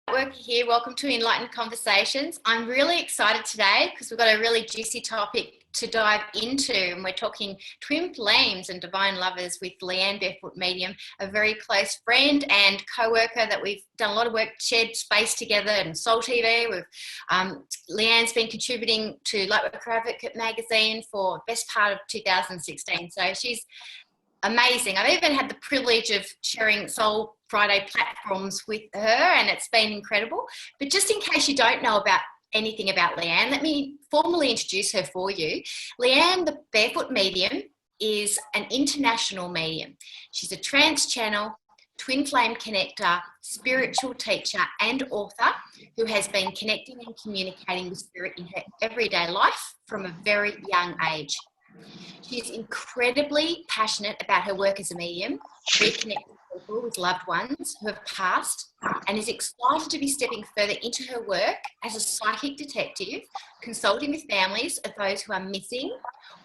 Lightworker here. Welcome to Enlightened Conversations. I'm really excited today because we've got a really juicy topic to dive into, and we're talking twin flames and divine lovers with Leanne Barefoot, medium, a very close friend and co-worker that we've done a lot of work, shared space together and Soul TV. Leanne's been contributing to Lightworker Advocate magazine for the best part of 2016, so she's amazing. I've even had the privilege of sharing Soul Friday platforms with her, and it's been incredible. But just in case you don't know about anything about Leanne, let me formally introduce her for you. Leanne, the Barefoot medium, is an international medium. She's a trance channel, twin flame connector, spiritual teacher and author who has been connecting and communicating with spirit in her everyday life from a very young age. She's incredibly passionate about her work as a medium, reconnecting people with loved ones who have passed, and is excited to be stepping further into her work as a psychic detective, consulting with families of those who are missing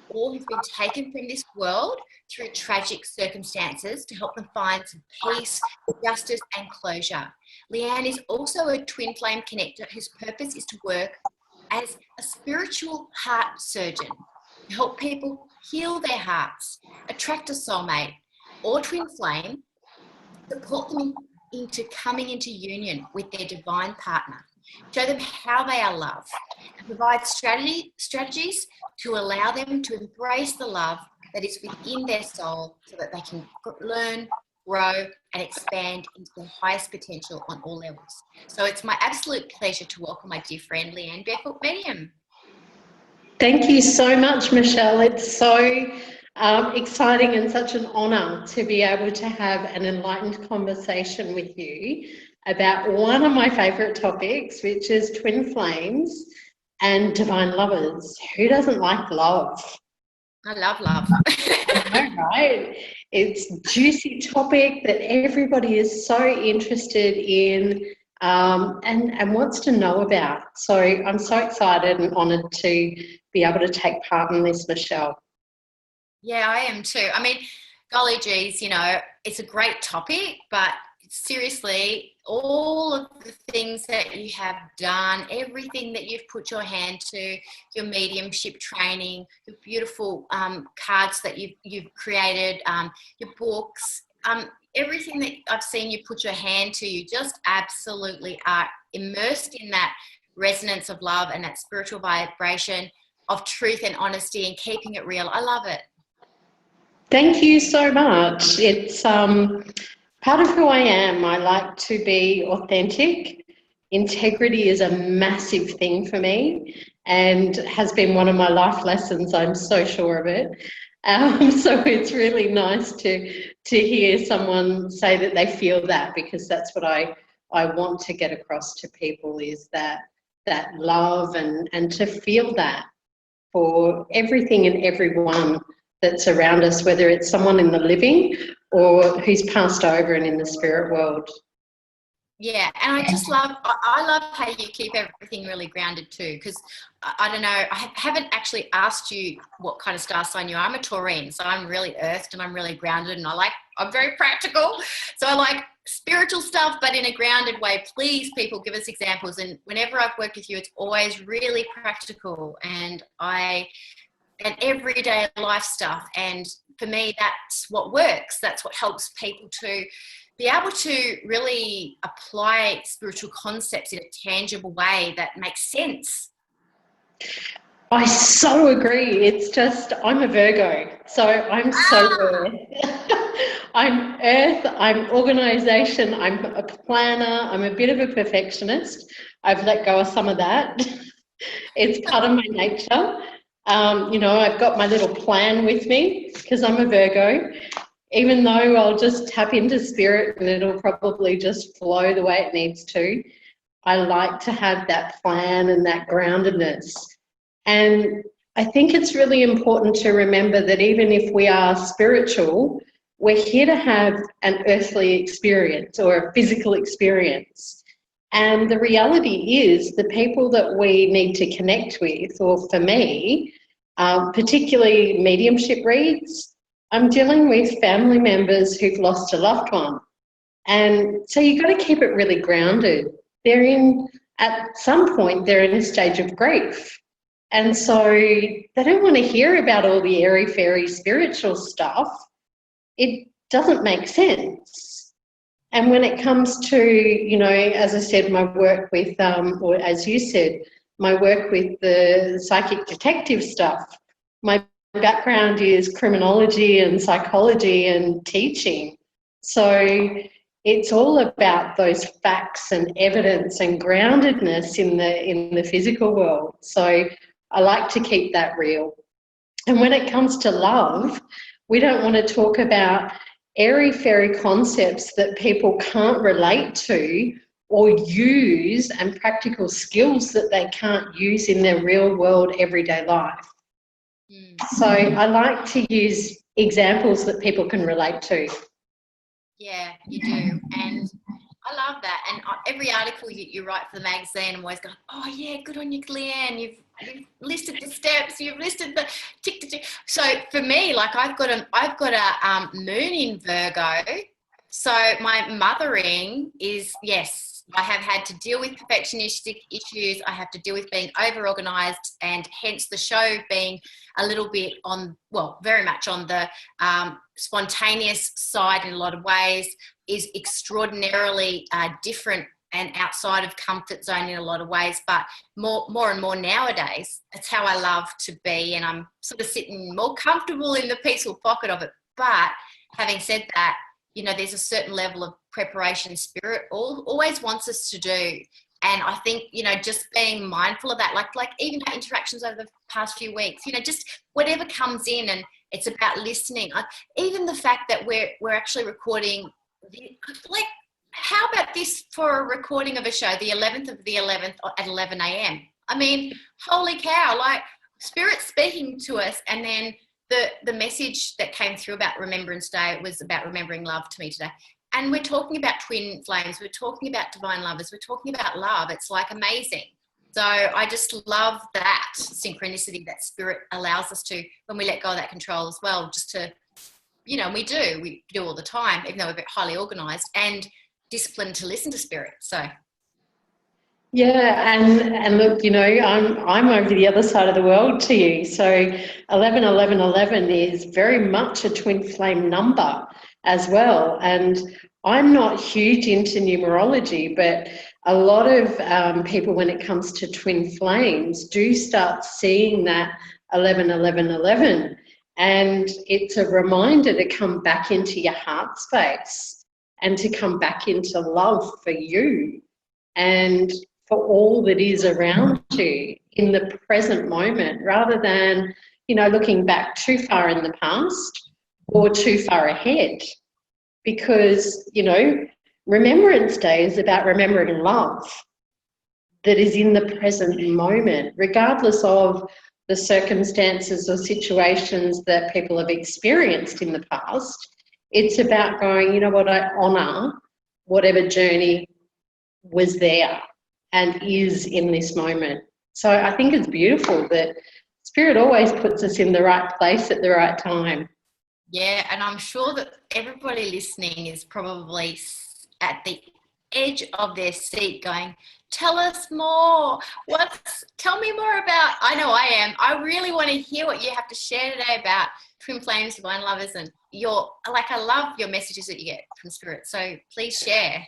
or who've been taken from this world through tragic circumstances to help them find some peace, justice and closure. Leanne is also a twin flame connector whose purpose is to work as a spiritual heart surgeon, to help people heal their hearts, attract a soulmate or twin flame, support them into coming into union with their divine partner, show them how they are loved, and provide strategies to allow them to embrace the love that is within their soul so that they can learn, grow and expand into their highest potential on all levels. So it's my absolute pleasure to welcome my dear friend Leanne Barefoot, medium. Thank you so much, Michelle. It's so exciting and such an honour to be able to have an enlightened conversation with you about one of my favourite topics, which is twin flames and divine lovers. Who doesn't like love? I love love. I know, right? It's a juicy topic that everybody is so interested in and wants to know about. So I'm so excited and honoured to be able to take part in this, Michelle. Yeah, I am too. I mean, golly geez, you know, it's a great topic, but seriously, all of the things that you have done, everything that you've put your hand to, your mediumship training, your beautiful cards that you've created, your books, everything that I've seen you put your hand to, you just absolutely are immersed in that resonance of love and that spiritual vibration of truth and honesty and keeping it real. I love it. Thank you so much. It's part of who I am. I like to be authentic. Integrity is a massive thing for me and has been one of my life lessons. I'm so sure of it. So it's really nice to hear someone say that they feel that, because that's what I want to get across to people, is that love and to feel that for everything and everyone that's around us, whether it's someone in the living or who's passed over and in the spirit world. Yeah, and I just love, I love how you keep everything really grounded too, because I don't know, I haven't actually asked you what kind of star sign you are. I'm a Taurine, so I'm really earthed and I'm really grounded, and I'm very practical. So I like spiritual stuff, but in a grounded way. Please, people, give us examples. And whenever I've worked with you, it's always really practical and everyday life stuff. And for me, that's what works. That's what helps people to be able to really apply spiritual concepts in a tangible way that makes sense. I so agree. It's just, I'm a Virgo, so I'm so earth. I'm earth, I'm organisation, I'm a planner, I'm a bit of a perfectionist. I've let go of some of that. It's part of my nature. You know, I've got my little plan with me because I'm a Virgo. Even though I'll just tap into spirit and it'll probably just flow the way it needs to, I like to have that plan and that groundedness. And I think it's really important to remember that even if we are spiritual, we're here to have an earthly experience or a physical experience. And the reality is the people that we need to connect with, or for me, particularly mediumship reads, I'm dealing with family members who've lost a loved one. And so you've got to keep it really grounded. at some point, they're in a stage of grief. And so they don't want to hear about all the airy-fairy spiritual stuff. It doesn't make sense. And when it comes to, as I said, my work with, or as you said, my work with the psychic detective stuff, my background is criminology and psychology and teaching. So it's all about those facts and evidence and groundedness in the physical world. So I like to keep that real. And when it comes to love, we don't want to talk about airy-fairy concepts that people can't relate to or use, and practical skills that they can't use in their real world everyday life. So I like to use examples that people can relate to. Yeah, you do. And I love that. And every article you write for the magazine, I'm always going, oh yeah, good on you, Leanne. You've listed the steps, you've listed the tick to tick. So for me, like I've got a moon in Virgo. So my mothering is, yes, I have had to deal with perfectionistic issues. I have to deal with being over-organised, and hence the show being a little bit very much on the spontaneous side in a lot of ways, is extraordinarily different and outside of comfort zone in a lot of ways, but more and more nowadays, it's how I love to be, and I'm sort of sitting more comfortable in the peaceful pocket of it. But having said that, there's a certain level of preparation spirit always wants us to do. And I think, just being mindful of that, like even our interactions over the past few weeks, just whatever comes in, and it's about listening. Even the fact that we're actually recording, like, how about this for a recording of a show, the 11th of the 11th at 11 a.m.? I mean, holy cow, like spirit speaking to us. And then the message that came through about Remembrance Day was about remembering love to me today. And we're talking about twin flames. We're talking about divine lovers. We're talking about love. It's like amazing. So I just love that synchronicity that spirit allows us to, when we let go of that control as well, just to, we do all the time, even though we're highly organised and disciplined to listen to spirit. So. Yeah, and look, I'm over the other side of the world to you. So 11, 11, 11 is very much a twin flame number as well. And I'm not huge into numerology, but a lot of people, when it comes to twin flames, do start seeing that 11, 11, 11. And it's a reminder to come back into your heart space and to come back into love for you and for all that is around you in the present moment, rather than, looking back too far in the past or too far ahead. Because, Remembrance Day is about remembering love that is in the present moment, regardless of the circumstances or situations that people have experienced in the past. It's about going, I honour whatever journey was there and is in this moment. So I think it's beautiful that spirit always puts us in the right place at the right time. Yeah, and I'm sure that everybody listening is probably at the edge of their seat going, tell us more. Tell me more about, I know I am. I really want to hear what you have to share today about twin flames, divine lovers, and I love your messages that you get from spirit. So please share.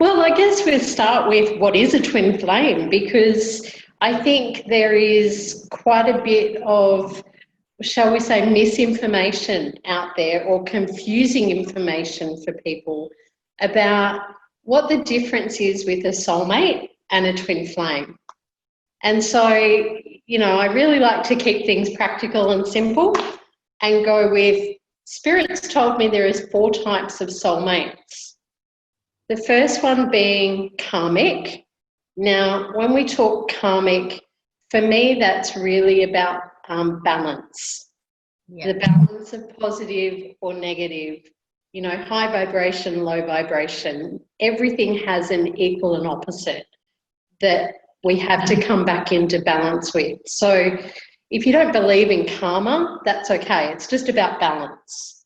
Well, I guess we'll start with what is a twin flame, because I think there is quite a bit of, shall we say, misinformation out there, or confusing information for people about what the difference is with a soulmate and a twin flame. And so, I really like to keep things practical and simple and go with, Spirit's told me there is 4 types of soulmates. The first one being karmic. Now, when we talk karmic, for me, that's really about balance. Yeah. The balance of positive or negative, high vibration, low vibration. Everything has an equal and opposite that we have to come back into balance with. So if you don't believe in karma, that's okay. It's just about balance.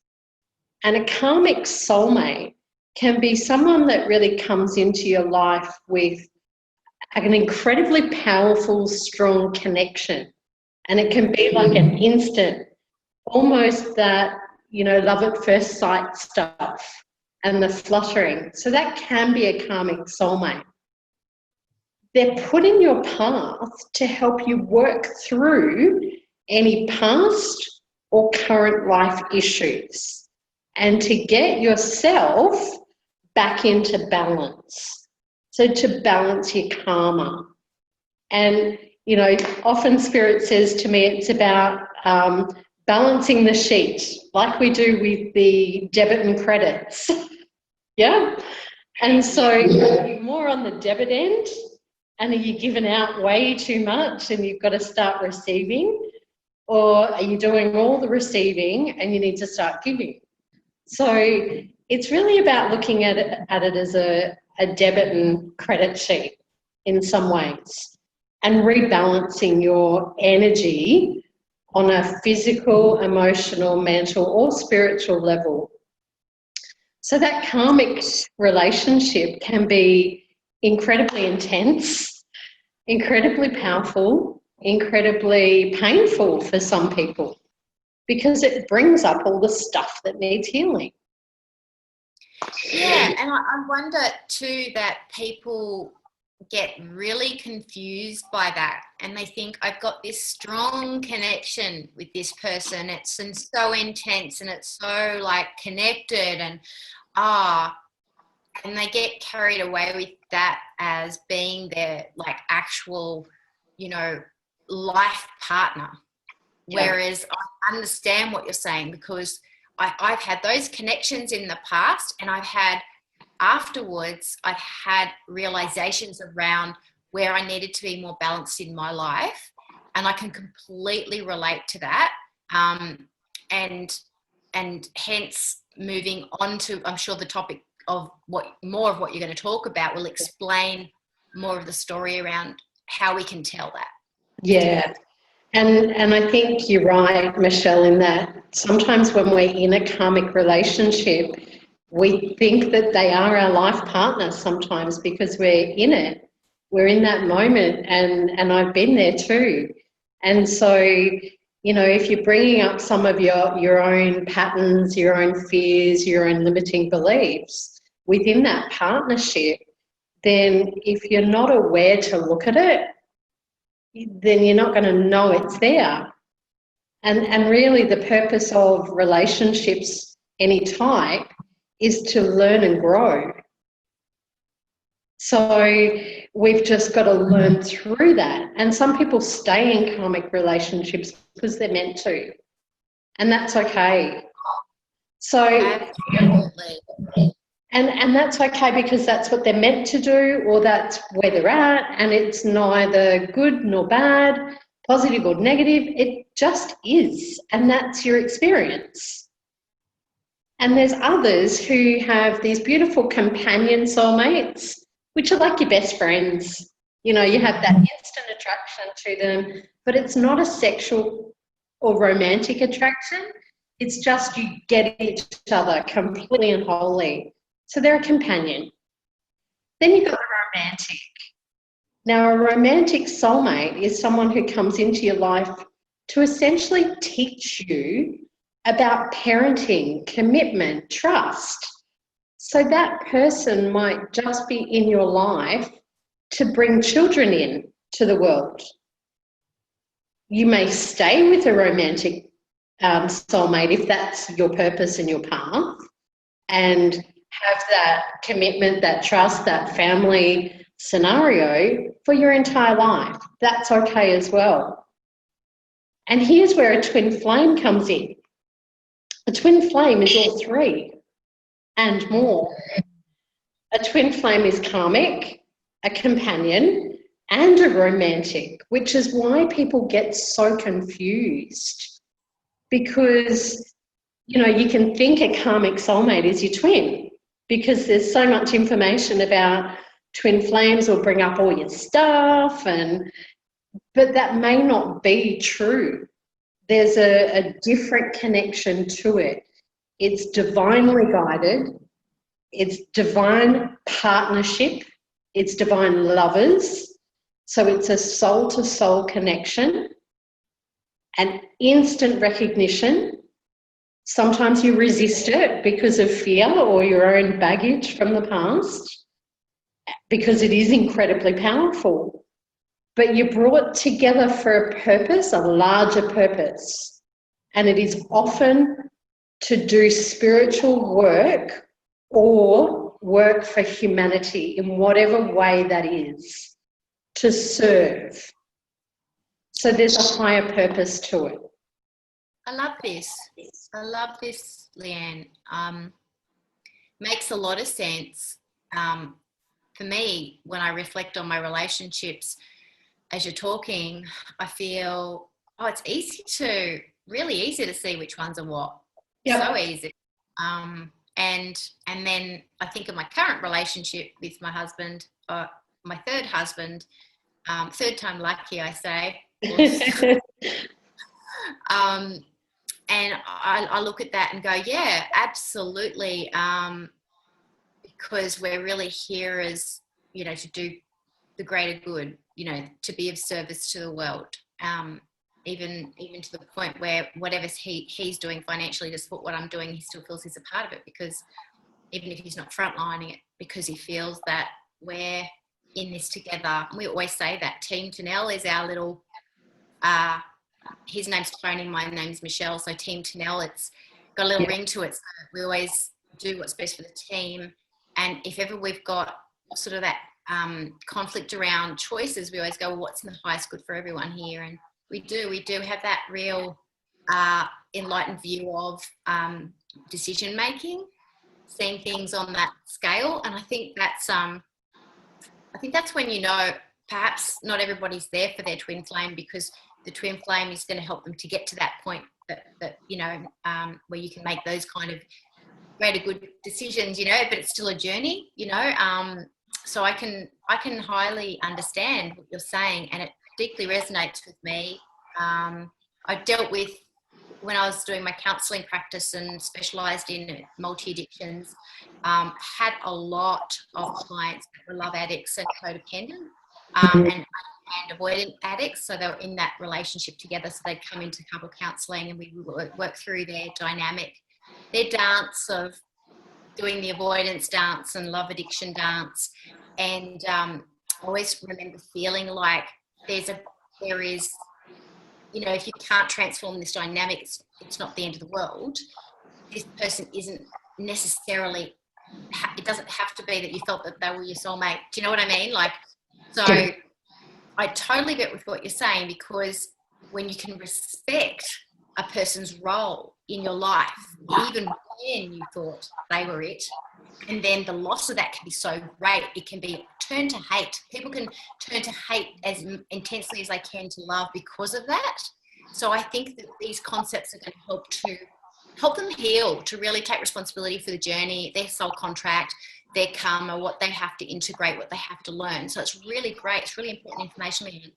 And a karmic soulmate can be someone that really comes into your life with an incredibly powerful, strong connection. And it can be like an instant, almost that, love at first sight stuff and the fluttering. So that can be a karmic soulmate. They're put in your path to help you work through any past or current life issues and to get yourself back into balance. So to balance your karma. And, often Spirit says to me it's about balancing the sheet, like we do with the debit and credits. Yeah? And so you're more on the debit end, and are you giving out way too much and you've got to start receiving? Or are you doing all the receiving and you need to start giving? So it's really about looking at it as a debit and credit sheet in some ways, and rebalancing your energy on a physical, emotional, mental or spiritual level. So that karmic relationship can be incredibly intense, incredibly powerful, incredibly painful for some people, because it brings up all the stuff that needs healing. Yeah, and I wonder too that people get really confused by that, and they think, I've got this strong connection with this person, it's so intense and it's so like connected, and and they get carried away with that as being their like actual, life partner. Yeah. Whereas I understand what you're saying, because I've had those connections in the past, and afterwards I've had realizations around where I needed to be more balanced in my life, and I can completely relate to that. And hence moving on to, I'm sure the topic of more of what you're going to talk about will explain more of the story around how we can tell that. Yeah. And I think you're right, Michelle, in that sometimes when we're in a karmic relationship, we think that they are our life partner sometimes because we're in it. We're in that moment, and I've been there too. And so, if you're bringing up some of your own patterns, your own fears, your own limiting beliefs within that partnership, then if you're not aware to look at it, then you're not going to know it's there. And really the purpose of relationships, any type, is to learn and grow. So we've just got to learn through that. And some people stay in karmic relationships because they're meant to. And that's okay. So absolutely. And that's okay, because that's what they're meant to do, or that's where they're at, and it's neither good nor bad, positive or negative. It just is, and that's your experience. And there's others who have these beautiful companion soulmates, which are like your best friends. You have that instant attraction to them, but it's not a sexual or romantic attraction. It's just you get each other completely and wholly. So they're a companion. Then you've got the romantic. Now, a romantic soulmate is someone who comes into your life to essentially teach you about parenting, commitment, trust. So that person might just be in your life to bring children in to the world. You may stay with a romantic soulmate if that's your purpose and your path, and have that commitment, that trust, that family scenario for your entire life. That's okay as well. And here's where a twin flame comes in. A twin flame is all three and more. A twin flame is karmic, a companion, and a romantic, which is why people get so confused, because you can think a karmic soulmate is your twin, because there's so much information about twin flames will bring up all your stuff, but that may not be true. There's a different connection to it. It's divinely guided. it's divine partnership, it's divine lovers. So it's a soul-to-soul connection and instant recognition. Sometimes you resist it because of fear or your own baggage from the past, because it is incredibly powerful. But you're brought together for a purpose, a larger purpose. And it is often to do spiritual work or work for humanity in whatever way that is, to serve. So there's a higher purpose to it. I love this. I love this, Leanne. Makes a lot of sense. For me, when I reflect on my relationships, as you're talking, I feel, it's really easy to see which ones are what. Yep. So easy. And then I think of my current relationship with my husband, my third husband, third time lucky, I say. And I look at that and go, yeah, absolutely. Because we're really here as, to do the greater good, to be of service to the world. Even to the point where whatever he's doing financially to support what I'm doing, he still feels he's a part of it, because even if he's not frontlining it, because he feels that we're in this together. And we always say that Team Tanel is our little, his name's Tony, my name's Michelle, so Team Tanel, it's got a little ring to it. So we always do what's best for the team. And if ever we've got sort of that conflict around choices, we always go, well, what's in the highest good for everyone here? And we do have that real enlightened view of decision making, seeing things on that scale. And I think that's when perhaps not everybody's there for their twin flame, because the twin flame is going to help them to get to that point that where you can make those kind of greater good decisions, but it's still a journey, so I can highly understand what you're saying, and it deeply resonates with me. I dealt with, when I was doing my counselling practice and specialised in multi-addictions, had a lot of clients that were love addicts and codependent, and avoidant addicts. So they were in that relationship together. So they'd come into couple counselling and we would work through their dynamic, their dance of doing the avoidance dance and love addiction dance. And I always remember feeling like there is, if you can't transform this dynamic, it's not the end of the world. This person isn't necessarily, it doesn't have to be that you felt that they were your soulmate. Do you know what I mean? So I totally get with what you're saying, because when you can respect a person's role in your life, even when you thought they were it, and then the loss of that can be so great, it can be turned to hate. People can turn to hate as intensely as they can to love because of that. So I think that these concepts are going to help them heal, to really take responsibility for the journey, their soul contract, their karma, what they have to integrate, what they have to learn. So it's really great. It's really important information, Leanne.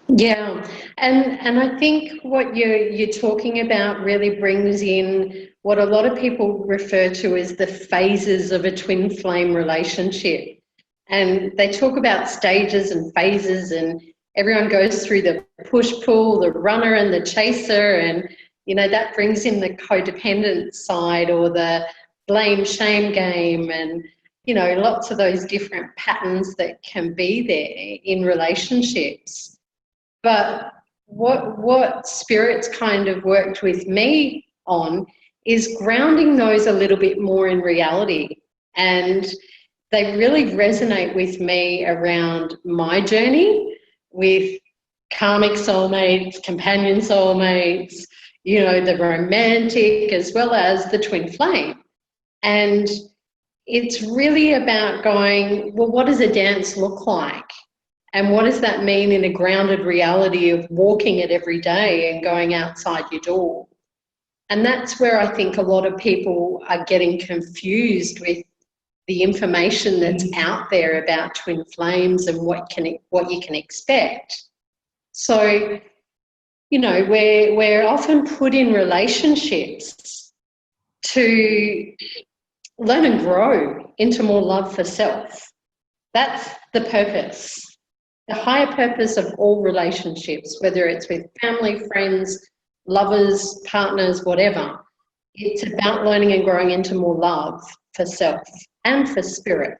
Yeah, and I think what you're talking about really brings in what a lot of people refer to as the phases of a twin flame relationship. And they talk about stages and phases, and everyone goes through the push-pull, the runner and the chaser, and, that brings in the codependent side, or the blame-shame game, and, lots of those different patterns that can be there in relationships. But what Spirit's kind of worked with me on is grounding those a little bit more in reality. And they really resonate with me around my journey with karmic soulmates, companion soulmates, the romantic, as well as the twin flame. And it's really about going, well, what does a dance look like? And what does that mean in a grounded reality of walking it every day and going outside your door? And that's where I think a lot of people are getting confused with the information that's out there about twin flames and what you can expect. So, we're often put in relationships to learn and grow into more love for self. That's the purpose. The higher purpose of all relationships, whether it's with family, friends, lovers, partners, whatever, it's about learning and growing into more love for self and for spirit.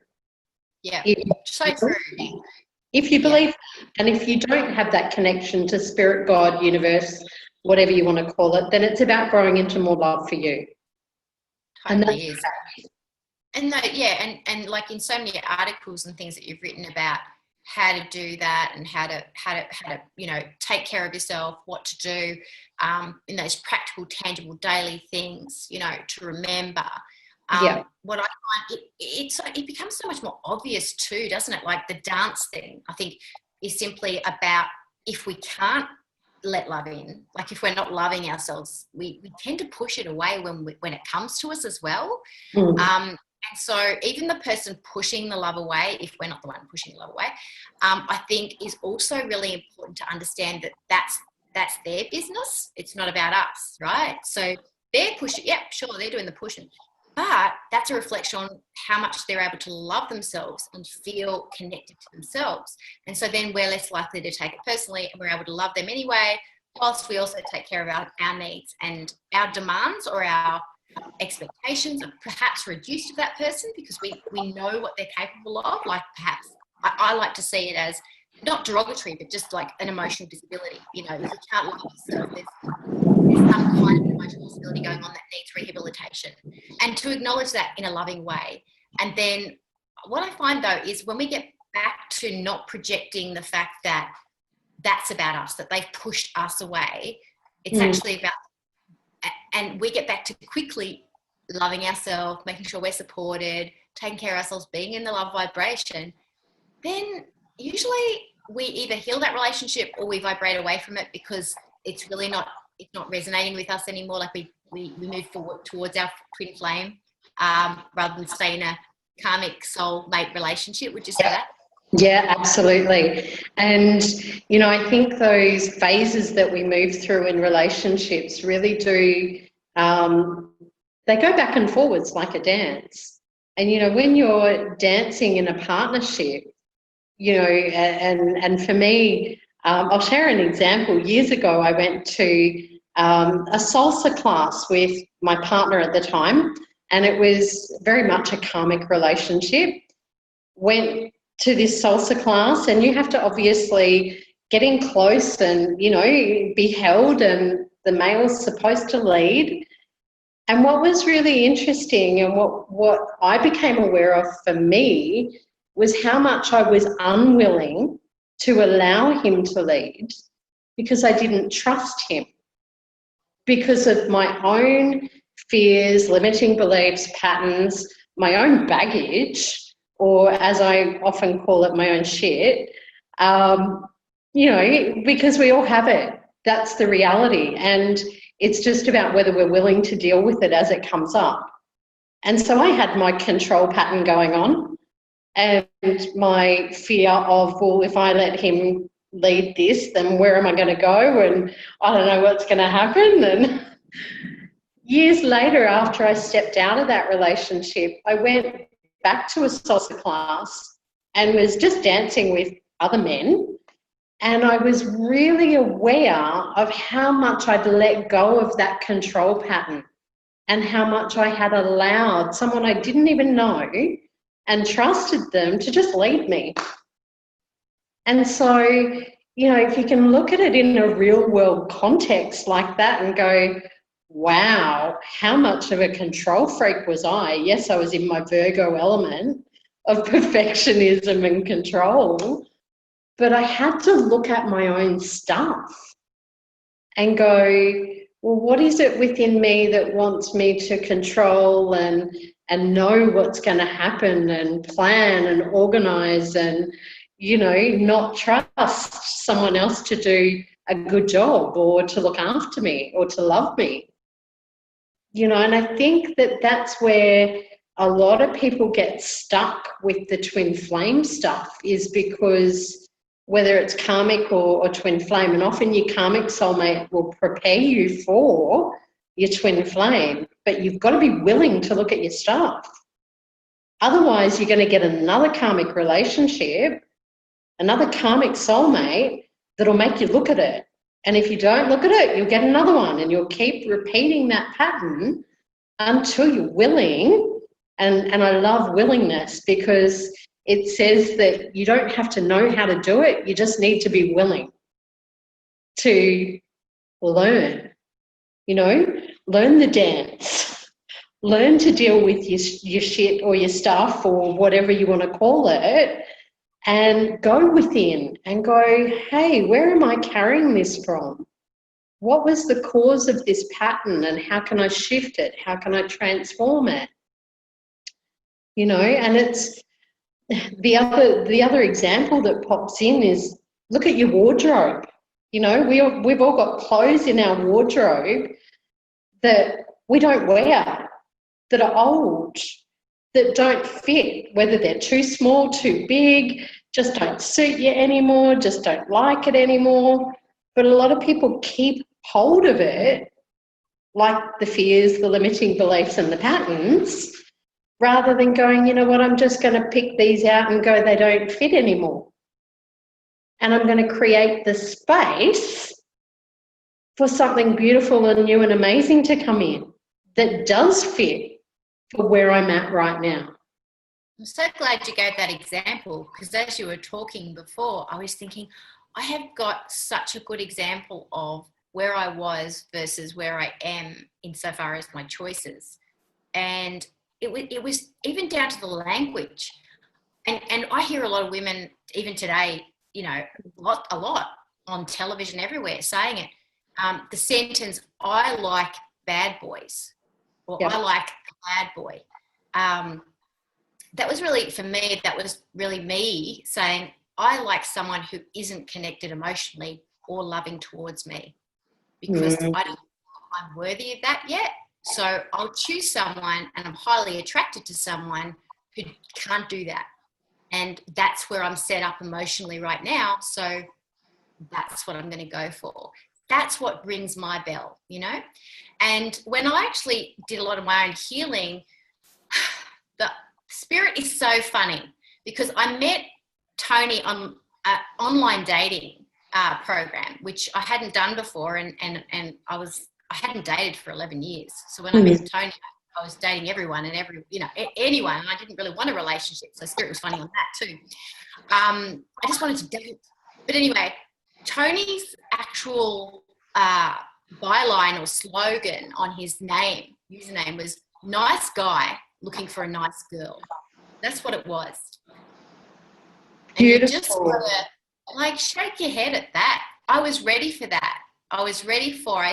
Yeah, If so you true. if you believe that, and if you don't have that connection to spirit, God, universe, whatever you want to call it, then it's about growing into more love for you. Totally is. And and like in so many articles and things that you've written about how to do that and how to take care of yourself, what to do, in those practical, tangible, daily things, to remember. What I find, it becomes so much more obvious too, doesn't it? Like the dance thing, I think, is simply about if we can't let love in, like if we're not loving ourselves, we tend to push it away when it comes to us as well. And so even the person pushing the love away, if we're not the one pushing the love away, I think is also really important to understand that that's their business. It's not about us, right? So they're pushing, sure, they're doing the pushing, but that's a reflection on how much they're able to love themselves and feel connected to themselves. And so then we're less likely to take it personally, and we're able to love them anyway, whilst we also take care of our needs, and our demands or our expectations are perhaps reduced of that person because we know what they're capable of. Like perhaps I like to see it as not derogatory, but just like an emotional disability. If you can't love yourself, there's some kind of emotional disability going on that needs rehabilitation, and to acknowledge that in a loving way. And then what I find though is when we get back to not projecting the fact that that's about us, that they've pushed us away, it's actually about, and we get back to quickly loving ourselves, making sure we're supported, taking care of ourselves, being in the love vibration, then usually we either heal that relationship or we vibrate away from it because it's really not resonating with us anymore. Like we move forward towards our twin flame, rather than stay in a karmic soul-mate relationship. Would you say that? Yeah, absolutely. And, I think those phases that we move through in relationships really do, they go back and forwards like a dance. And, when you're dancing in a partnership, and for me, I'll share an example. Years ago, I went to a salsa class with my partner at the time, and it was very much a karmic relationship. Went to this salsa class, and you have to obviously get in close and, be held, and the male's supposed to lead. And what was really interesting and what I became aware of for me was how much I was unwilling to allow him to lead because I didn't trust him, because of my own fears, limiting beliefs, patterns, my own baggage, or as I often call it, my own shit, because we all have it. That's the reality. And it's just about whether we're willing to deal with it as it comes up. And so I had my control pattern going on and my fear of, well, if I let him lead this, then where am I going to go? And I don't know what's going to happen. And years later, after I stepped out of that relationship, I went back to a salsa class and was just dancing with other men. And I was really aware of how much I'd let go of that control pattern and how much I had allowed someone I didn't even know and trusted them to just lead me. And so, if you can look at it in a real world context like that and go, wow, how much of a control freak was I? Yes, I was in my Virgo element of perfectionism and control, but I had to look at my own stuff and go, well, what is it within me that wants me to control and know what's going to happen and plan and organise and, not trust someone else to do a good job or to look after me or to love me. And I think that that's where a lot of people get stuck with the twin flame stuff, is because whether it's karmic or twin flame, and often your karmic soulmate will prepare you for your twin flame, but you've got to be willing to look at your stuff. Otherwise, you're going to get another karmic relationship, another karmic soulmate that'll make you look at it. And if you don't look at it, you'll get another one, and you'll keep repeating that pattern until you're willing. And I love willingness, because it says that you don't have to know how to do it. You just need to be willing to learn, learn the dance, learn to deal with your shit or your stuff or whatever you want to call it, and go within and go, hey, where am I carrying this from? What was the cause of this pattern, and how can I shift it? How can I transform it? And it's the other example that pops in is, look at your wardrobe. We've all got clothes in our wardrobe that we don't wear, that are old, that don't fit, whether they're too small, too big, just don't suit you anymore, just don't like it anymore. But a lot of people keep hold of it, like the fears, the limiting beliefs and the patterns, rather than going, you know what, I'm just going to pick these out and go, they don't fit anymore. And I'm going to create the space for something beautiful and new and amazing to come in that does fit for where I'm at right now. I'm so glad you gave that example, because as you were talking before, I was thinking, I have got such a good example of where I was versus where I am insofar as my choices. And it was even down to the language. And I hear a lot of women, even today, a lot on television everywhere saying it. The sentence, I like bad boys, or I like a bad boy. That was really, for me, that was really me saying, I like someone who isn't connected emotionally or loving towards me, because I don't think I'm worthy of that yet. So I'll choose someone, and I'm highly attracted to someone who can't do that. And that's where I'm set up emotionally right now. So that's what I'm going to go for. That's what rings my bell, And when I actually did a lot of my own healing, the spirit is so funny, because I met Tony on an online dating program, which I hadn't done before, and I hadn't dated for 11 years. So when I met Tony, I was dating everyone and anyone, and I didn't really want a relationship. So spirit was funny on that too. I just wanted to date. But anyway, Tony's actual byline or slogan on his username was "Nice guy looking for a nice girl." That's what it was. And beautiful. You just gotta shake your head at that. I was ready for that. I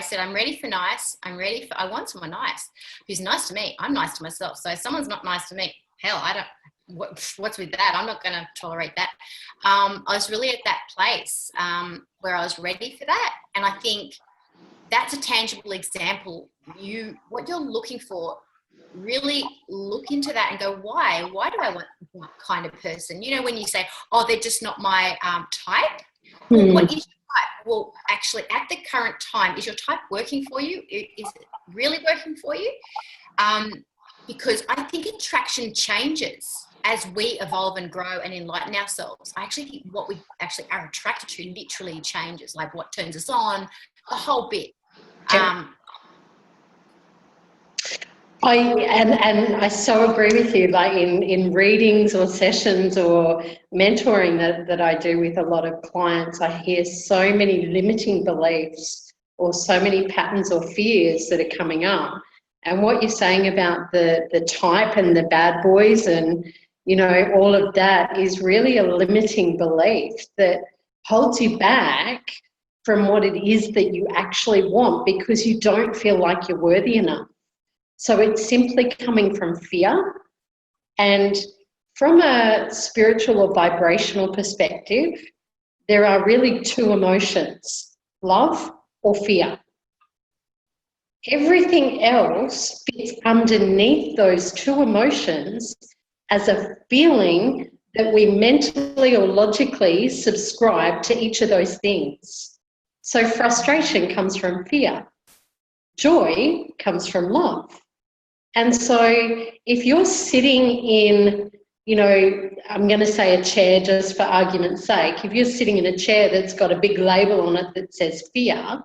said, I'm ready for nice. I want someone nice, who's nice to me. I'm nice to myself. So if someone's not nice to me, hell, what's with that? I'm not going to tolerate that. I was really at that place where I was ready for that. And I think that's a tangible example. What you're looking for, really look into that and go, why? Why do I want that kind of person? When you say, oh, they're just not my type. Well, what is your type? Well, actually, at the current time, is your type working for you? Is it really working for you? Because I think attraction changes as we evolve and grow and enlighten ourselves. I actually think what we actually are attracted to literally changes, like what turns us on, the whole bit. I so agree with you. Like in readings or sessions or mentoring that I do with a lot of clients, I hear so many limiting beliefs or so many patterns or fears that are coming up. And what you're saying about the type and the bad boys and, all of that is really a limiting belief that holds you back from what it is that you actually want, because you don't feel like you're worthy enough. So it's simply coming from fear. And from a spiritual or vibrational perspective, there are really two emotions, love or fear. Everything else fits underneath those two emotions as a feeling that we mentally or logically subscribe to each of those things. So frustration comes from fear. Joy comes from love. And so if you're sitting in, you know, I'm going to say a chair just for argument's sake, if you're sitting in a chair that's got a big label on it that says fear,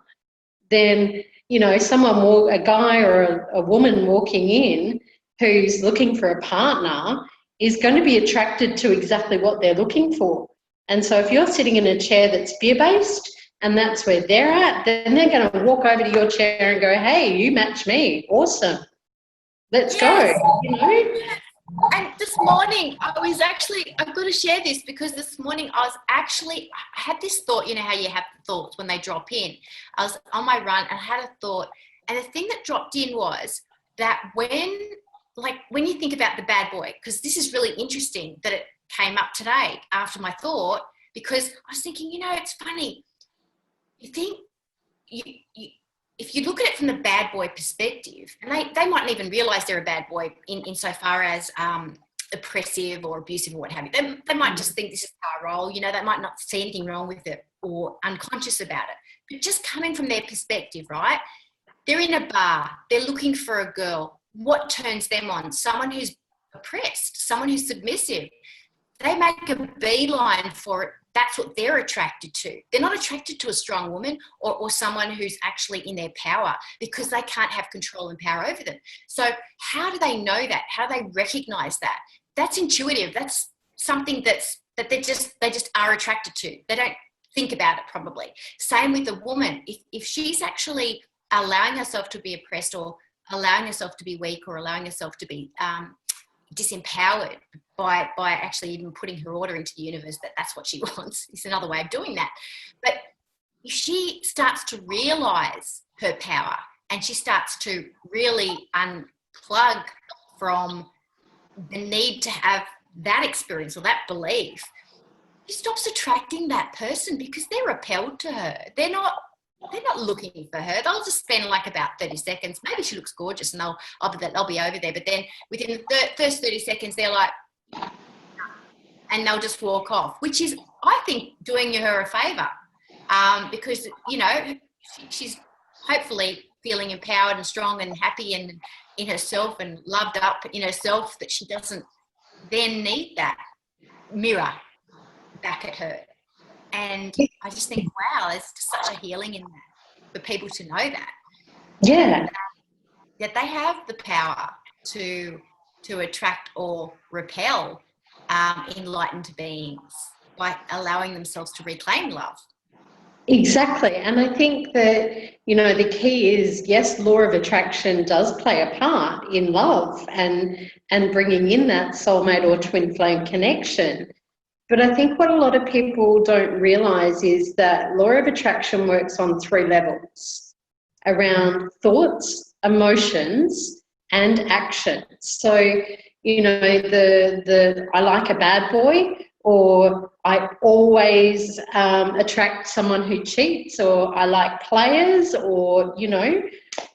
then, you know, a guy or a woman walking in who's looking for a partner is going to be attracted to exactly what they're looking for. And so if you're sitting in a chair that's fear-based and that's where they're at, then they're going to walk over to your chair and go, hey, you match me. Awesome. Let's go, you know. And this morning, I've got to share this because this morning I had this thought, you know how you have thoughts when they drop in. I was on my run and I had a thought, and the thing that dropped in was that when you think about the bad boy, because this is really interesting that it came up today after my thought, because I was thinking, you know, it's funny. You think if you look at it from the bad boy perspective, and they mightn't even realize they're a bad boy insofar as oppressive or abusive or what have you. They might just think this is our role, you know, they might not see anything wrong with it or unconscious about it. But just coming from their perspective, right? They're in a bar, they're looking for a girl. What turns them on? Someone who's oppressed, someone who's submissive. They make a beeline for it. That's what they're attracted to. They're not attracted to a strong woman or someone who's actually in their power, because they can't have control and power over them. So how do they know that? How do they recognize that? That's intuitive. That's something that they just are attracted to. They don't think about it probably. Same with a woman. If she's actually allowing herself to be oppressed or allowing herself to be weak or allowing herself to be disempowered by actually even putting her order into the universe that's what she wants. It's another way of doing that. But if she starts to realize her power and she starts to really unplug from the need to have that experience or that belief, she stops attracting that person because they're repelled to her. They're not looking for her. They'll just spend like about 30 seconds. Maybe she looks gorgeous and they'll be over there. But then within the first 30 seconds, they're like, and they'll just walk off, which is, I think, doing her a favour, because, you know, she's hopefully feeling empowered and strong and happy and in herself and loved up in herself, that she doesn't then need that mirror back at her. And I just think, wow, there's such a healing in that for people to know that. Yeah. That they have the power to attract or repel enlightened beings by allowing themselves to reclaim love. Exactly. And I think that, you know, the key is, yes, law of attraction does play a part in love and bringing in that soulmate or twin flame connection. But I think what a lot of people don't realise is that law of attraction works on 3 levels, around thoughts, emotions, and actions. So, you know, I like a bad boy, or I always attract someone who cheats, or I like players, or, you know,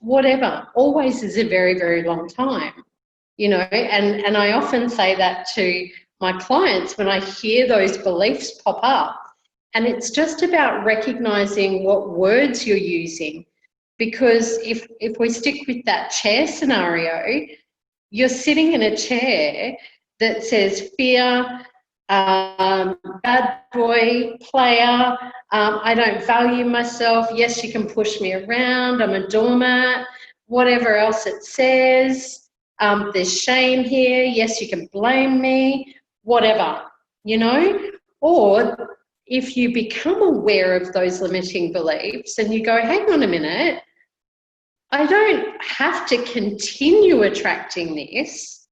whatever. Always is a very, very long time, you know, and I often say that to my clients when I hear those beliefs pop up. And it's just about recognising what words you're using, because if we stick with that chair scenario, you're sitting in a chair that says fear, bad boy, player, I don't value myself, yes, you can push me around, I'm a doormat, whatever else it says, there's shame here, yes, you can blame me, whatever, you know. Or if you become aware of those limiting beliefs and you go, hang on a minute, I don't have to continue attracting this.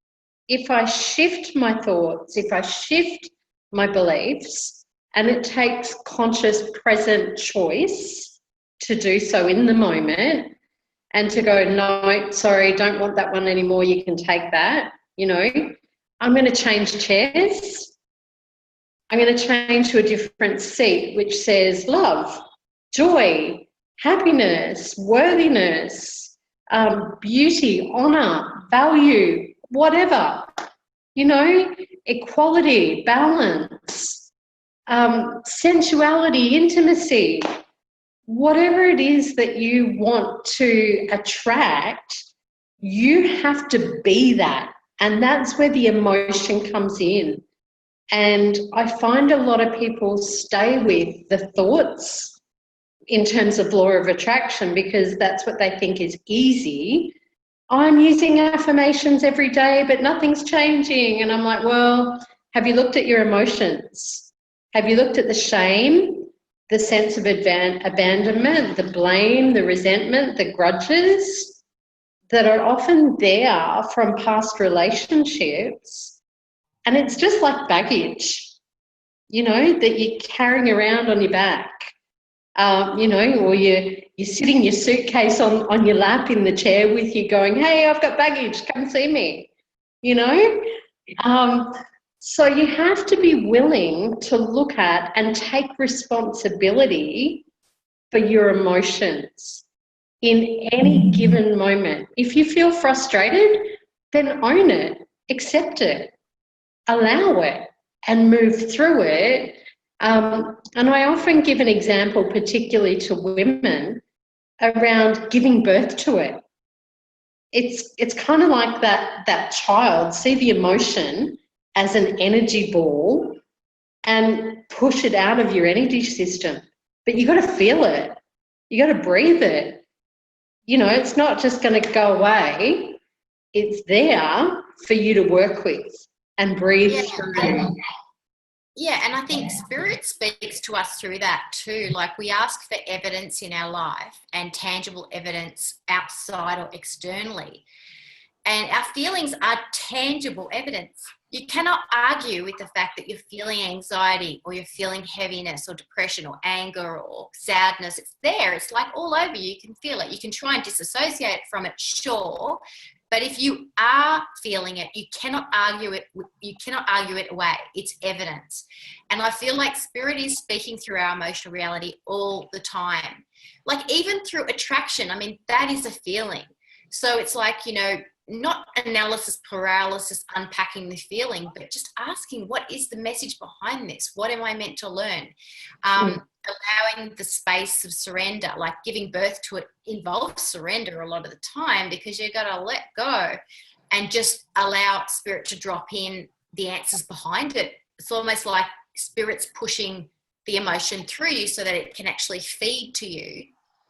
If I shift my thoughts, if I shift my beliefs, and it takes conscious present choice to do so in the moment and to go, no, sorry, don't want that one anymore, you can take that, you know, I'm going to change chairs. I'm going to change to a different seat which says love, joy, happiness, worthiness, beauty, honour, value, whatever, you know, equality, balance, sensuality, intimacy, whatever it is that you want to attract, you have to be that. And that's where the emotion comes in. And I find a lot of people stay with the thoughts in terms of law of attraction because that's what they think is easy. I'm using affirmations every day, but nothing's changing. And I'm like, well, have you looked at your emotions? Have you looked at the shame, the sense of abandonment, the blame, the resentment, the grudges that are often there from past relationships? And it's just like baggage, you know, that you're carrying around on your back. You know, or you're sitting your suitcase on your lap in the chair with you going, hey, I've got baggage, come see me, you know. So you have to be willing to look at and take responsibility for your emotions in any given moment. If you feel frustrated, then own it, accept it, allow it, and move through it. And I often give an example, particularly to women, around giving birth to it. It's kind of like that child, see the emotion as an energy ball and push it out of your energy system. But you got to feel it. You got to breathe it. You know, it's not just going to go away. It's there for you to work with and breathe through. Yeah, and I think spirit speaks to us through that too. Like we ask for evidence in our life and tangible evidence outside or externally. And our feelings are tangible evidence. You cannot argue with the fact that you're feeling anxiety or you're feeling heaviness or depression or anger or sadness. It's there. It's like all over you. You can feel it. You can try and disassociate from it, sure. But if you are feeling it, you cannot argue it. You cannot argue it away. It's evidence. And I feel like spirit is speaking through our emotional reality all the time. Like even through attraction. I mean, that is a feeling. So it's like, you know, not analysis paralysis, unpacking the feeling, but just asking, what is the message behind this? What am I meant to learn? Allowing the space of surrender, like giving birth to it involves surrender a lot of the time because you've got to let go and just allow spirit to drop in the answers behind it. It's almost like spirit's pushing the emotion through you so that it can actually feed to you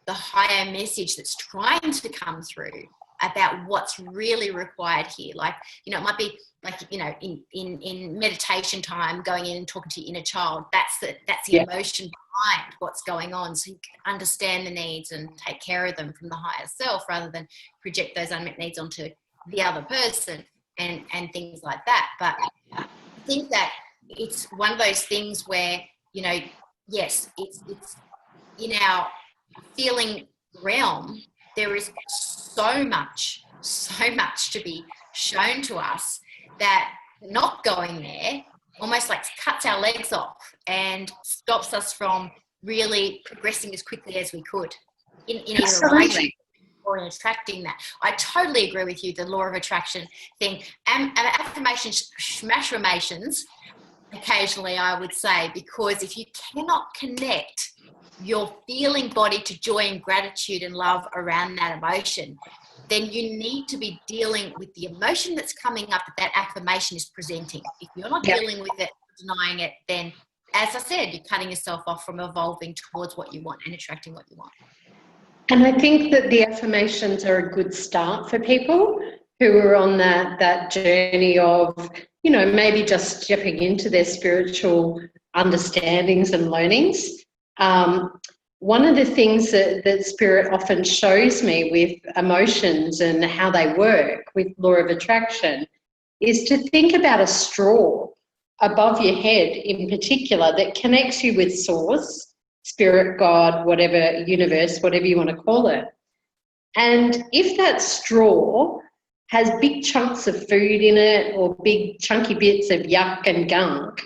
the higher message that's trying to come through about what's really required here. Like, you know, it might be like, you know, in meditation time, going in and talking to your inner child, that's the emotion behind what's going on. So you can understand the needs and take care of them from the higher self rather than project those unmet needs onto the other person and things like that. But I think that it's one of those things where, you know, yes, it's in our feeling realm, there is so much to be shown to us that not going there almost like cuts our legs off and stops us from really progressing as quickly as we could in either a relationship or in attracting that. I totally agree with you, the law of attraction thing. Affirmations, smashformations, occasionally I would say, because if you cannot connect your feeling body to joy and gratitude and love around that emotion, then you need to be dealing with the emotion that's coming up that affirmation is presenting. If you're not dealing with it, denying it, then, as I said, you're cutting yourself off from evolving towards what you want and attracting what you want. And I think that the affirmations are a good start for people who are on that journey of, you know, maybe just stepping into their spiritual understandings and learnings. One of the things that Spirit often shows me with emotions and how they work with law of attraction is to think about a straw above your head in particular that connects you with Source, Spirit, God, whatever, universe, whatever you want to call it. And if that straw has big chunks of food in it or big chunky bits of yuck and gunk,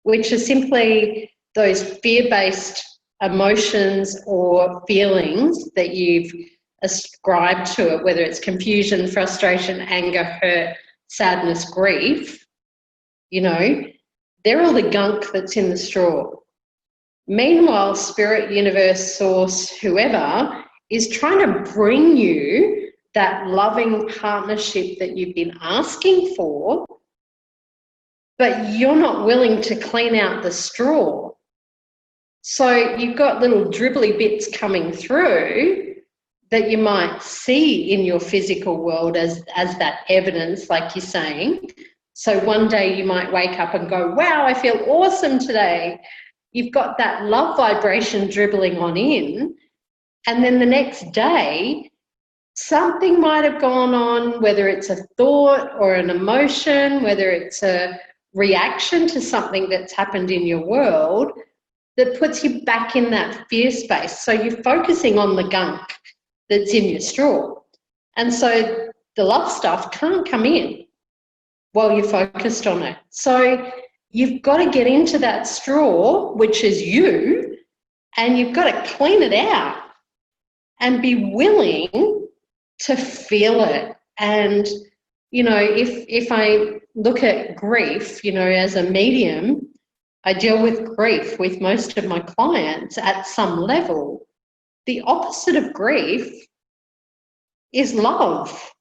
which are simply those fear-based emotions or feelings that you've ascribed to it, whether it's confusion, frustration, anger, hurt, sadness, grief, you know, they're all the gunk that's in the straw. Meanwhile, Spirit, Universe, Source, whoever is trying to bring you that loving partnership that you've been asking for, but you're not willing to clean out the straw. So you've got little dribbly bits coming through that you might see in your physical world as that evidence, like you're saying. So one day you might wake up and go, wow, I feel awesome today. You've got that love vibration dribbling on in. And then the next day, something might have gone on, whether it's a thought or an emotion, whether it's a reaction to something that's happened in your world that puts you back in that fear space. So you're focusing on the gunk that's in your straw. And so the love stuff can't come in while you're focused on it. So you've got to get into that straw, which is you, and you've got to clean it out and be willing to feel it. And, you know, if I look at grief, you know, as a medium, I deal with grief with most of my clients at some level. The opposite of grief is love.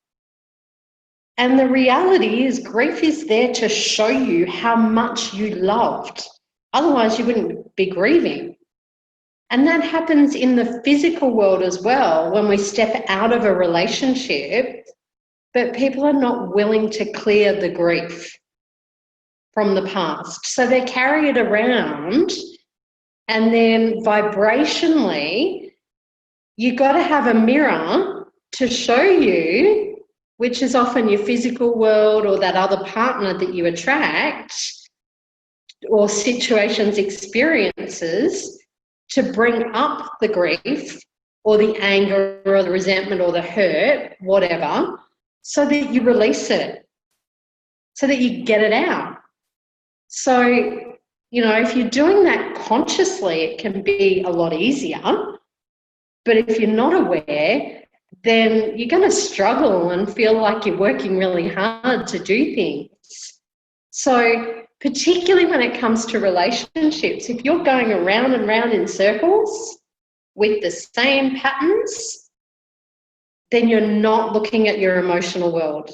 And the reality is grief is there to show you how much you loved. Otherwise, you wouldn't be grieving. And that happens in the physical world as well when we step out of a relationship, but people are not willing to clear the grief from the past. So they carry it around, and then vibrationally, you got to have a mirror to show you, which is often your physical world or that other partner that you attract, or situations, experiences, to bring up the grief or the anger or the resentment or the hurt, whatever, so that you release it, so that you get it out. So, you know, if you're doing that consciously, it can be a lot easier. But if you're not aware, then you're going to struggle and feel like you're working really hard to do things. So particularly when it comes to relationships, if you're going around and round in circles with the same patterns, then you're not looking at your emotional world.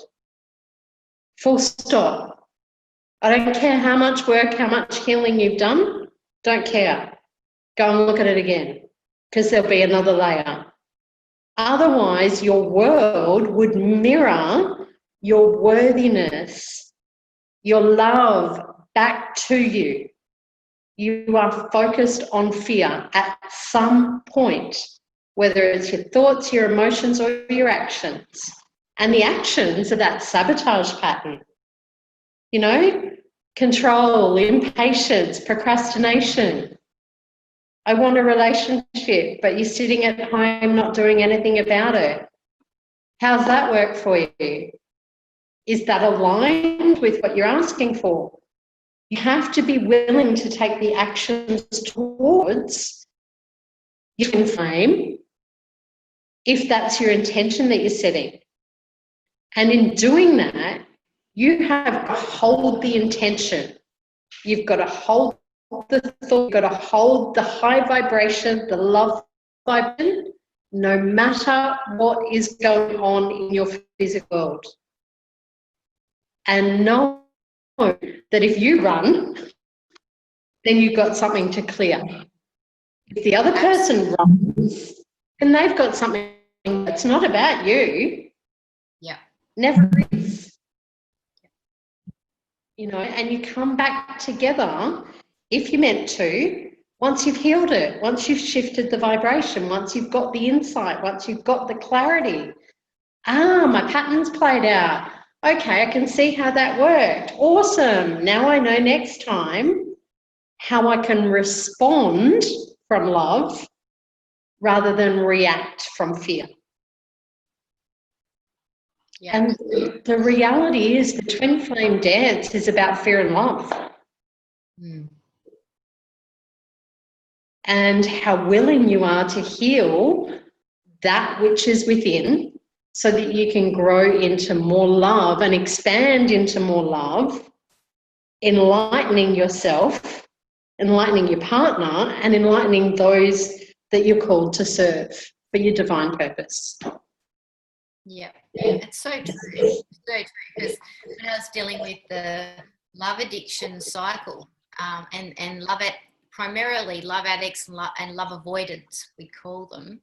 Full stop. I don't care how much work, how much healing you've done, don't care. Go and look at it again, because there'll be another layer. Otherwise, your world would mirror your worthiness, your love back to you. You are focused on fear at some point, whether it's your thoughts, your emotions, or your actions. And the actions are that sabotage pattern. You know, control, impatience, procrastination. I want a relationship, but you're sitting at home not doing anything about it. How's that work for you? Is that aligned with what you're asking for? You have to be willing to take the actions towards your flame if that's your intention that you're setting. And in doing that, you have to hold the intention. You've got to hold the thought. You've got to hold the high vibration, the love vibration, no matter what is going on in your physical world. And know that if you run, then you've got something to clear. If the other person runs, then they've got something that's not about you. Yeah. Never is. You know, and you come back together if you're meant to, once you've healed it, once you've shifted the vibration, once you've got the insight, once you've got the clarity. My pattern's played out. Okay, I can see how that worked. Awesome. Now I know next time how I can respond from love rather than react from fear. Yeah. And the reality is the twin flame dance is about fear and love. Mm. And how willing you are to heal that which is within so that you can grow into more love and expand into more love, enlightening yourself, enlightening your partner, and enlightening those that you're called to serve for your divine purpose. Yeah, it's so true. It's so true, because when I was dealing with the love addiction cycle, and primarily love addicts and love avoidance, we call them.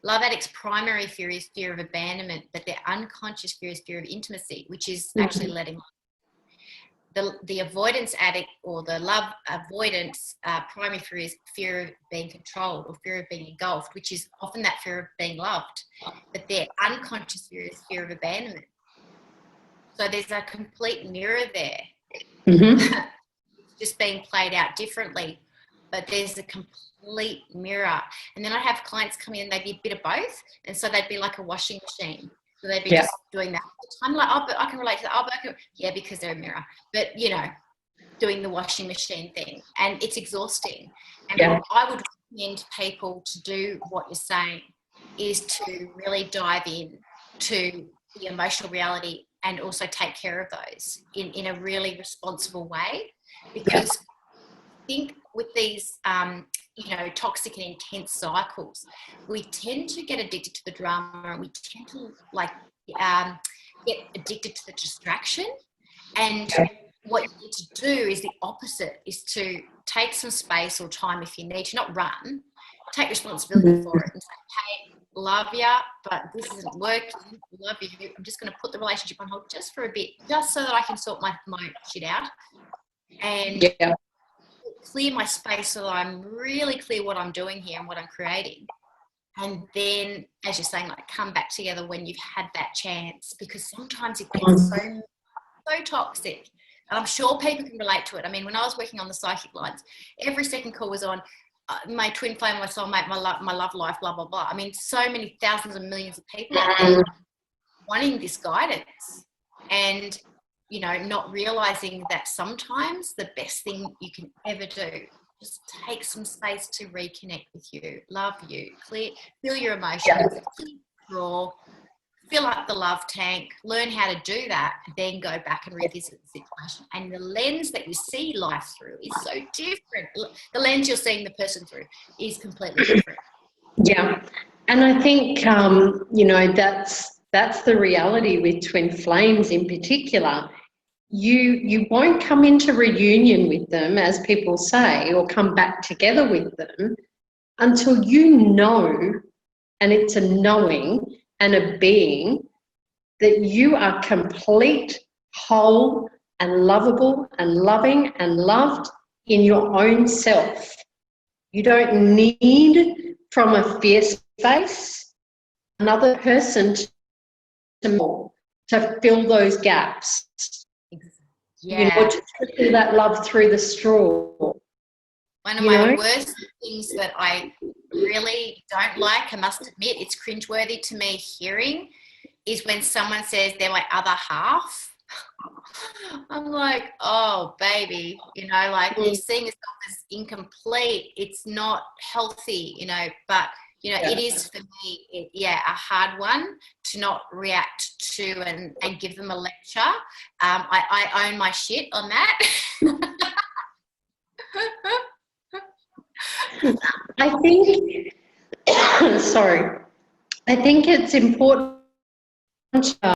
Love addicts' primary fear is fear of abandonment, but their unconscious fear is fear of intimacy, which is actually letting the avoidance addict, or the love avoidance primary fear is fear of being controlled or fear of being engulfed, which is often that fear of being loved. But their unconscious fear is fear of abandonment. So there's a complete mirror there. It's just being played out differently, but there's a complete mirror. And then I have clients come in, they'd be a bit of both, and so they'd be like a washing machine. So they'd be just doing that all the time. Like, oh, but I can relate to that. Yeah, because they're a mirror. But, you know, doing the washing machine thing. And it's exhausting. And what I would recommend people to do what you're saying is to really dive in to the emotional reality and also take care of those in a really responsible way. Because I think with these toxic and intense cycles, we tend to get addicted to the drama, and we tend to get addicted to the distraction. And what you need to do is the opposite, is to take some space or time if you need to, not run, take responsibility for it and say, hey, love ya, but this isn't working, love you, I'm just going to put the relationship on hold just for a bit, just so that I can sort my shit out and clear my space, so that I'm really clear what I'm doing here and what I'm creating. And then, as you're saying, like, come back together when you've had that chance, because sometimes it gets so toxic. And I'm sure people can relate to it. I mean, when I was working on the psychic lines, every second call was on my twin flame, my soulmate, my love life, blah, blah, blah. I mean, so many thousands and millions of people out there wanting this guidance, and, you know, not realizing that sometimes the best thing you can ever do, just take some space to reconnect with you, love you, feel your emotions, draw, fill up the love tank, learn how to do that, then go back and revisit the situation. And the lens that you see life through is so different. The lens you're seeing the person through is completely different. Yeah. And I think, that's the reality with twin flames in particular. You won't come into reunion with them, as people say, or come back together with them until you know, and it's a knowing and a being, that you are complete, whole and lovable and loving and loved in your own self. You don't need, from a fear space, another person to fill those gaps. Just to feel that love through the straw. One of my worst things that I really don't like, I must admit, it's cringeworthy to me hearing, is when someone says they're my other half. I'm like, oh, baby, you're seeing yourself as incomplete. It's not healthy, but, it is for me, a hard one to not react to and give them a lecture. I own my shit on that. I think, I think it's important,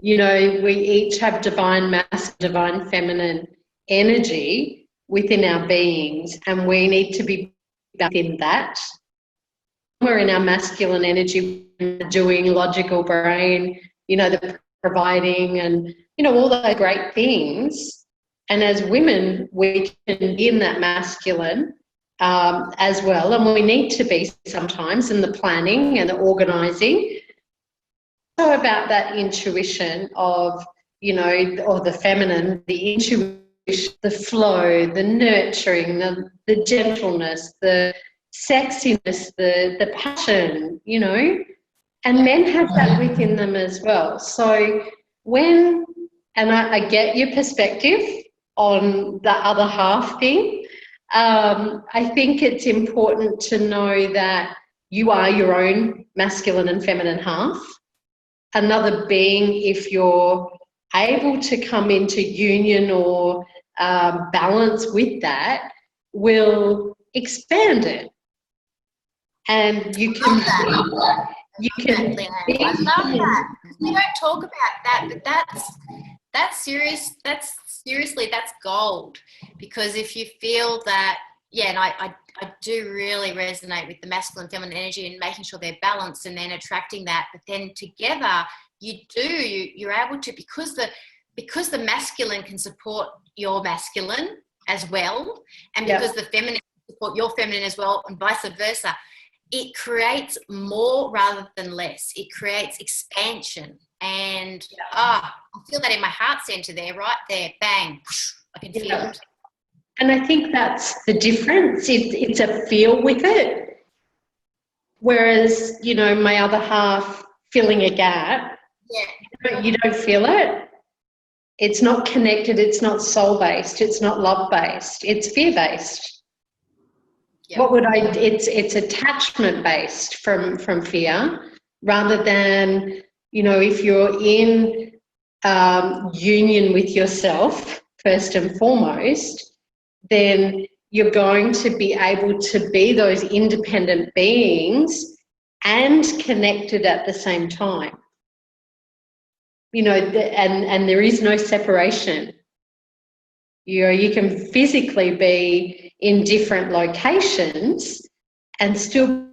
we each have divine mass, divine feminine energy within our beings, and we need to be back in that. We're in our masculine energy, doing logical brain, the providing and, all those great things. And as women, we can be in that masculine as well, and we need to be sometimes in the planning and the organising. So about that intuition of, or the feminine, the intuition, the flow, the nurturing, the gentleness, the sexiness, the passion, and men have that within them as well. So I get your perspective on the other half thing. I think it's important to know that you are your own masculine and feminine half. Another being, if you're able to come into union or balance with that, will expand it. And you can You can Leanne. I love that. We don't talk about that, but that's serious. That's gold. Because if you feel that, yeah, and I do really resonate with the masculine, feminine energy and making sure they're balanced and then attracting that. But then together, you're able to, because the masculine can support your masculine as well, and because the feminine can support your feminine as well, and vice versa. It creates more rather than less. It creates expansion. And I feel that in my heart center there, right there, bang, I can feel it. And I think that's the difference. It's a feel with it. Whereas, my other half filling a gap, you don't feel it. It's not connected. It's not soul-based. It's not love-based. It's fear-based. Yep. It's attachment-based from fear, rather than, if you're in union with yourself, first and foremost, then you're going to be able to be those independent beings and connected at the same time. And there is no separation. You can physically be in different locations and still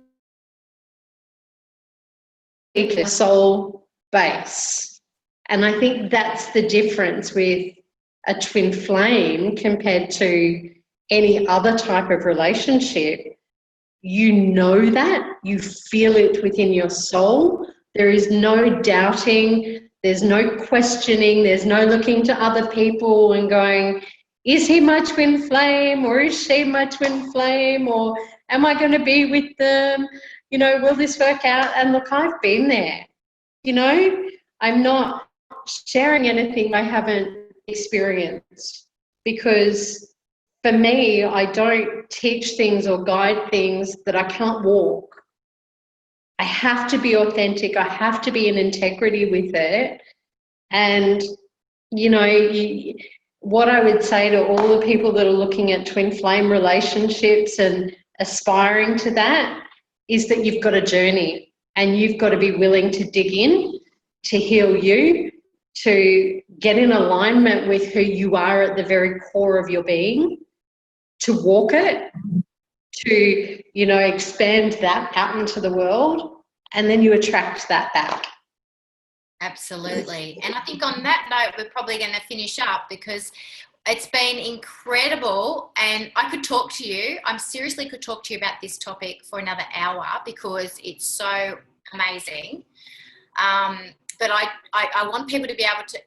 be a soul base. And I think that's the difference with a twin flame compared to any other type of relationship. That, you feel it within your soul. There is no doubting, there's no questioning, there's no looking to other people and going, is he my twin flame, or is she my twin flame, or am I going to be with them? Will this work out? And look, I've been there. I'm not sharing anything I haven't experienced, because for me, I don't teach things or guide things that I can't walk. I have to be authentic. I have to be in integrity with it. And, what I would say to all the people that are looking at twin flame relationships and aspiring to that is that you've got a journey, and you've got to be willing to dig in, to heal you, to get in alignment with who you are at the very core of your being, to walk it, to, expand that out into the world, and then you attract that back. Absolutely. And I think on that note, we're probably going to finish up, because it's been incredible, and I could talk to you. I seriously could talk to you about this topic for another hour, because it's so amazing. But I want people to be able to,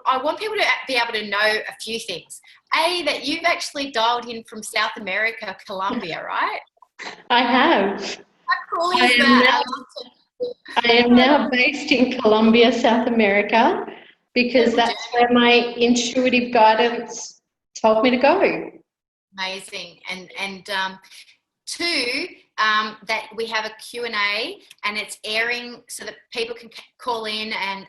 I want people to be able to know a few things. That you've actually dialed in from South America, Colombia, right? I have. How cool is that? I am now based in Colombia, South America, because that's where my intuitive guidance told me to go. Amazing. And two, that we have a Q&A, and it's airing so that people can call in and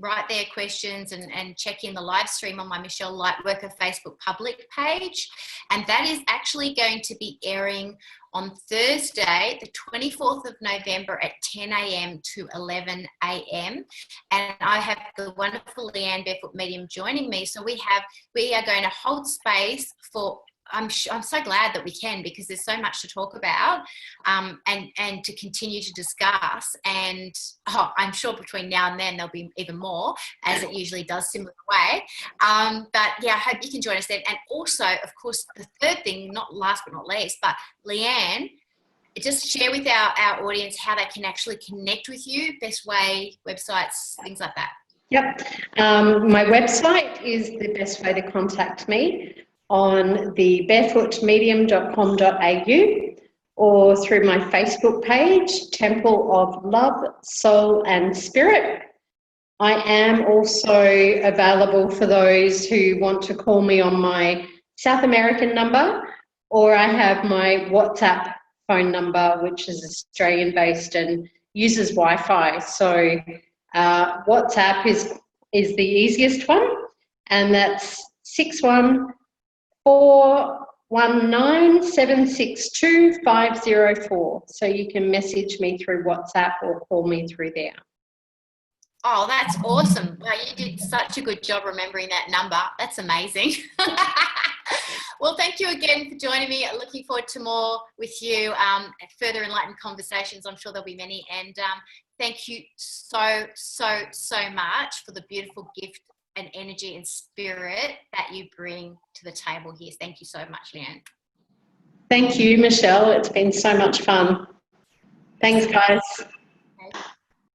write their questions and check in the live stream on my Michelle Lightworker Facebook public page. And that is actually going to be airing on Thursday, the 24th of November at 10 a.m. to 11 a.m. And I have the wonderful Leanne Barefoot medium joining me. So we are going to hold space for, I'm so glad that we can, because there's so much to talk about and to continue to discuss. And I'm sure between now and then there'll be even more, as it usually does similar way. But yeah, I hope you can join us then. And also, of course, the third thing, not last but not least, but Leanne, just share with our audience how they can actually connect with you, best way, websites, things like that. Yep. My website is the best way to contact me, on the barefootmedium.com.au, or through my Facebook page, Temple of Love, Soul and Spirit. I am also available for those who want to call me on my South American number, or I have my WhatsApp phone number, which is Australian-based and uses Wi-Fi. So WhatsApp is the easiest one, and that's 614 19762 So you can message me through WhatsApp or call me through there. Oh, that's awesome. Wow, you did such a good job remembering that number. That's amazing. Well, thank you again for joining me. Looking forward to more with you, further enlightened conversations. I'm sure there'll be many. And thank you so much for the beautiful gift and energy and spirit that you bring to the table here. Thank you so much, Leanne. Thank you, Michelle. It's been so much fun. Thanks, guys.